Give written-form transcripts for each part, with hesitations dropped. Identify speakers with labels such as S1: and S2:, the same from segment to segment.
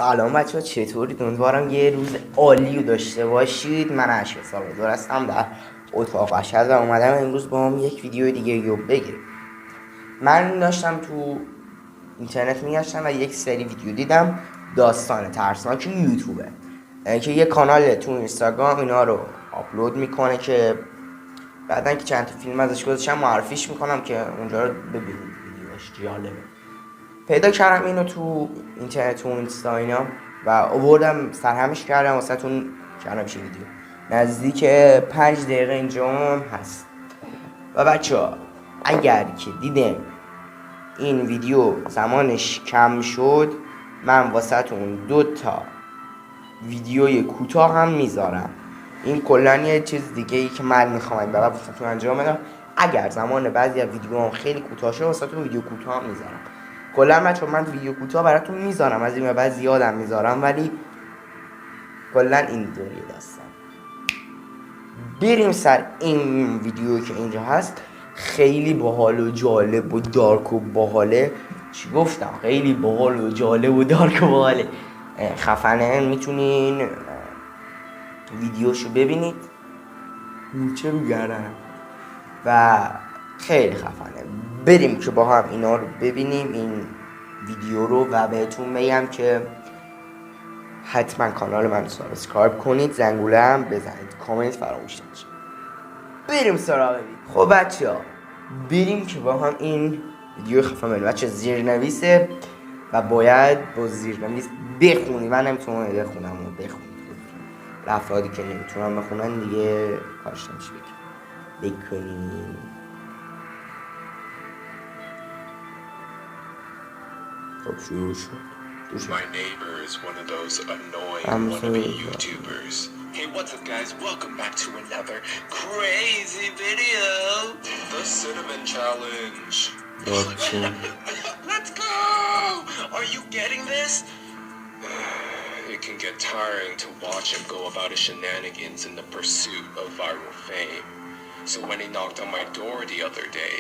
S1: سلام بچه‌ها، چطورید؟ امیدوارم یه روز عالی رو داشته باشید. من عرشیا سالوادور هستم، در اتاق اشد و اومدم امروز با هم یک ویدیو دیگه رو بگیریم. من داشتم تو اینترنت میگشتم و یک سری ویدیو دیدم داستان ترسناک یوتوبر که یه کانال تو اینستاگرام اینا رو آپلود میکنه که بعدن که چند تا فیلم ازش گذاشتم معرفیش میکنم که اونجا رو ببینید. ویدیوش جالبه. پیدا کردم اینو تو اینترنت و اینستا اینا و آوردم سرهمش کردم واسه تون کردم ویدیو. نزدیک 5 دقیقه اینجا هست. و بچه‌ها اگر که دیدم این ویدیو زمانش کم شد، من واسه تون 2 تا ویدیوی کوتاه هم میذارم. این کلا یه چیز دیگه ای که من میخوام این بعد واسه تون انجام بدم. اگر زمان بعضی از ویدیوام خیلی کوتاه شه واسه تون ویدیو کوتاه هم میذارم. کلا من ویدیو کوتاه براتون میذارم، از این به بعد زیادم میذارم، ولی کلا این دوریه داستان. بریم سر این ویدیو که اینجا هست. خیلی باحال و جالب و دارک و باحاله. چی گفتم؟ خیلی باحال و جالب و دارک و باحاله. خفنه. میتونین ویدیوشو ببینید. چه میگردم و خیلی خفنه. بریم که با هم اینا رو ببینیم، این ویدیو رو، و بهتون میگم که حتما کانال من رو سابسکرایب کنید، زنگوله هم بزنید، کامنت فراموش نشه. بریم سراغ ویدیو. خب بچه‌ها بریم که با هم این ویدیو خفن ببینیم. بچه زیرنویسه و باید با زیرنویس بخونی. من نمیتونم بخونم و بخونید. افرادی که نمیتونم بخونن دیگه کارش نمیشه بکنیم.
S2: My neighbor is one of those annoying wannabe YouTubers. Hey, what's up guys? Welcome back to another crazy video. The Cinnamon Challenge. Let's go! Are you getting this? It can get tiring to watch him go about his shenanigans in the pursuit of viral fame. So when he knocked on my door the other day,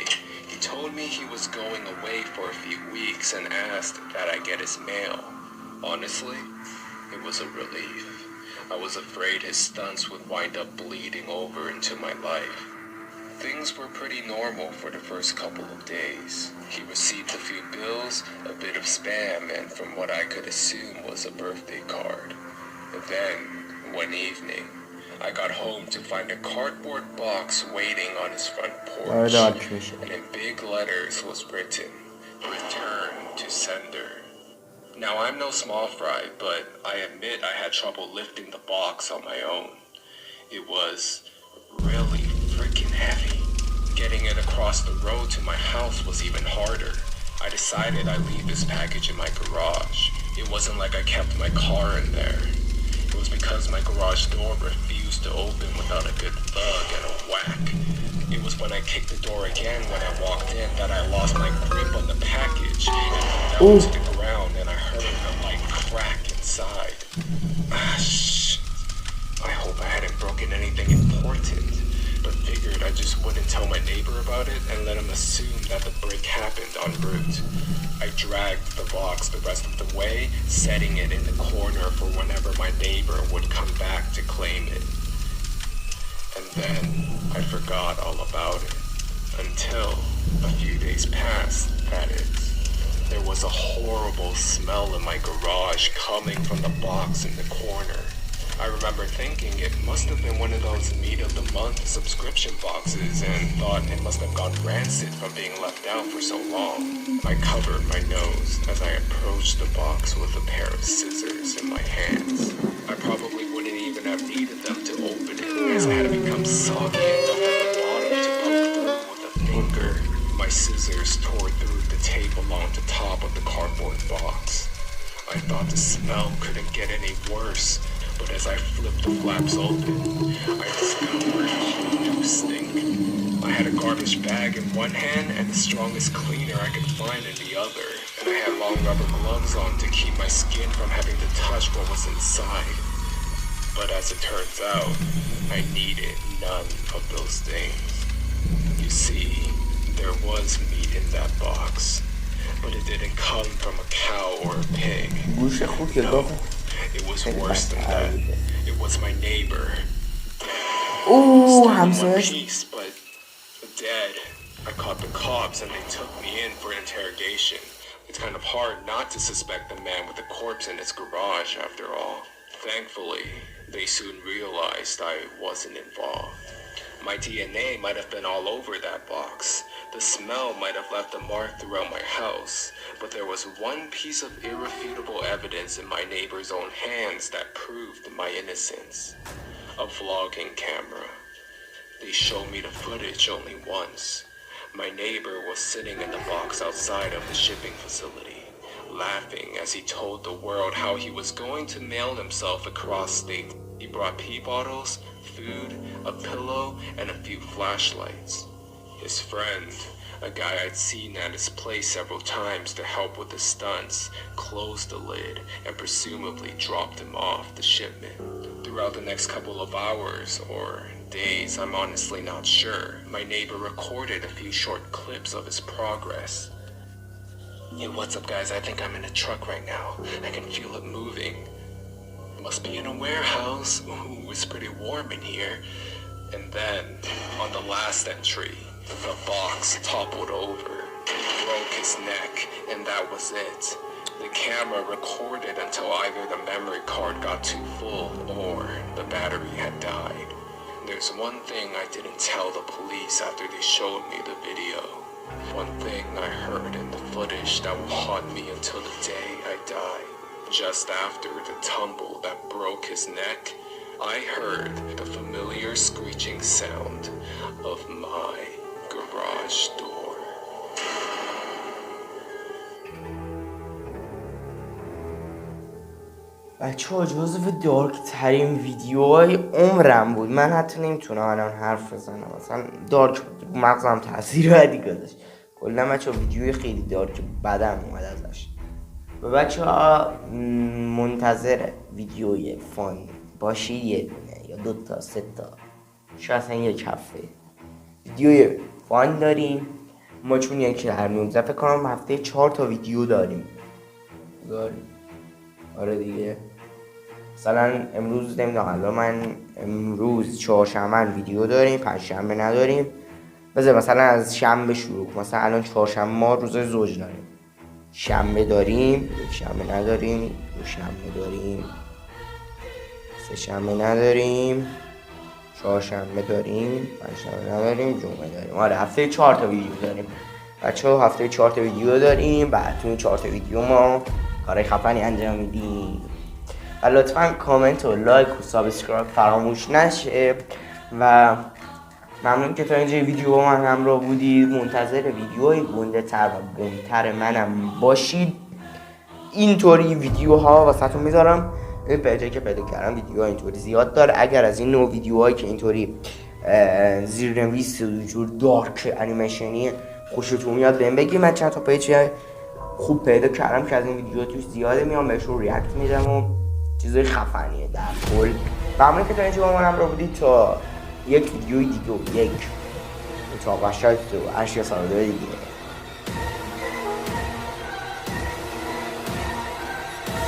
S2: he told me he was going away for a few weeks and asked that I get his mail. Honestly, it was a relief. I was afraid his stunts would wind up bleeding over into my life. Things were pretty normal for the first couple of days. He received a few bills, a bit of spam, and from what I could assume was a birthday card. And then, one evening, I got home to find a cardboard box waiting on his front porch, and in big letters was written, "Return to sender." Now I'm no small fry, but I admit I had trouble lifting the box on my own. It was really freaking heavy. Getting it across the road to my house was even harder. I decided I'd leave this package in my garage. It wasn't like I kept my car in there. It was because my garage door refused to open without a good thug and a whack. It was when I kicked the door again when I walked in that I lost my grip on the package and fell to the ground, and I heard a light crack inside. I hope I hadn't broken anything important, but figured I just wouldn't tell my neighbor about it and let him assume that the break happened en route. I dragged the box the rest of the way, setting it in the corner for whenever my neighbor would come back to claim it. And then I forgot all about it, until a few days passed, that is. There was a horrible smell in my garage coming from the box in the corner. I remember thinking it must have been one of those meat of the month subscription boxes and thought it must have gone rancid from being left out for so long. I covered my nose as I approached the box with a pair of scissors in my hands. I probably wouldn't even have needed them to open it, as it had become soggy enough at the bottom to poke through with a finger. My scissors tore through the tape along the top of the cardboard box. I thought the smell couldn't get any worse, but as I flipped the flaps open, I discovered a huge stink. I had a garbage bag in one hand and the strongest cleaner I could find in the other, and I had long rubber gloves on to keep my skin from having to touch what was inside. But as it turns out, I needed none of those things. You see, there was meat in that box. but it didn't come from a cow or a pig.
S1: گوش خوب که گفت
S2: It was worse than that. It was my neighbor.
S1: اوه
S2: Still in one
S1: همسایش
S2: piece, but dead. I caught the cops and they took me in for interrogation. It's kind of hard not to suspect the man with the corpse in his garage after all. Thankfully, they soon realized I wasn't involved. My DNA might have been all over that box. The smell might have left a mark throughout my house, but there was one piece of irrefutable evidence in my neighbor's own hands that proved my innocence. A vlogging camera. They showed me the footage only once. My neighbor was sitting in the box outside of the shipping facility, laughing as he told the world how he was going to mail himself across state. He brought pee bottles, food, a pillow, and a few flashlights. His friend, a guy I'd seen at his place several times to help with the stunts, closed the lid and presumably dropped him off the shipment. Throughout the next couple of hours, or days, I'm honestly not sure, my neighbor recorded a few short clips of his progress. Hey, what's up guys? I think I'm in a truck right now. I can feel it moving. Must be in a warehouse. Ooh, it's pretty warm in here. And then, on the last entry, the box toppled over, broke his neck, and that was it. The camera recorded until either the memory card got too full or the battery had died. There's one thing I didn't tell the police after they showed me the video. One thing I heard in the footage that will haunt me until the day I die. Just after the tumble that broke his neck, I heard the familiar screeching sound of my garage door.
S1: بچه ها جزو دارک ترین ویدیوهای عمرم بود. من حتی نمیتونم الان حرف بزنم، مثلا دارک بود، مغزم تاثیر بدی گذاشت. کلا بچه ها ویدیوی خیلی دارک بدم اومد ازش. و بچه ها منتظر ویدیوی فان باشید، یه دونه یا 2 تا 3 تا شاید اصلا 1 هفته ویدیوی فان داریم ما، چون یکی هر 19 فکر کنم هفته 4 تا ویدیو داریم. آره دیگه، مثلا امروز نمیدونم، الان من امروز چهارشنبه ویدیو داریم، پنجشنبه نداریم. بذار مثلا از شنبه شروع، مثلا الان چهارشنبه ما روز زوج داریم، شنبه داریم، یک شنبه نداریم، دو شنبه داریم، سه شنبه نداریم، چهارشنبه داریم، پنجشنبه نداریم، جمعه داریم. آره هفته 4 تا ویدیو داریم بچه‌ها، هفته 4 تا ویدیو داریم. بعد تو این 4 تا ویدیو ما کارهای خفنی انجام میدیم. و لطفاً کامنت و لایک و سابسکرایب فراموش نشه. و ممنون که تا اینجا ویدیو با من همراه بودید. منتظر ویدیوهای گنده تر و گندتر منم باشید. اینطوری ویدیوها واسهتون میذارم. به جایی که پیدا کردم ویدیوها اینطوری زیاد داره. اگر از این نوع ویدیوهایی که اینطوری زیرنویس و جور دارک انیمیشنی خوشتون میاد بهم بگید. من چند تا پیج خوب پیدا کردم که از این ویدیوها توش زیاده، میام بهشون ریاکت میدم و چیزای خفنیه در کل. ممنون که تا اینجا با من همراه بودید. تا یک ویدیوی دیگه و یک اتاق قشنگ تو عرشیا سالوادور دیگه.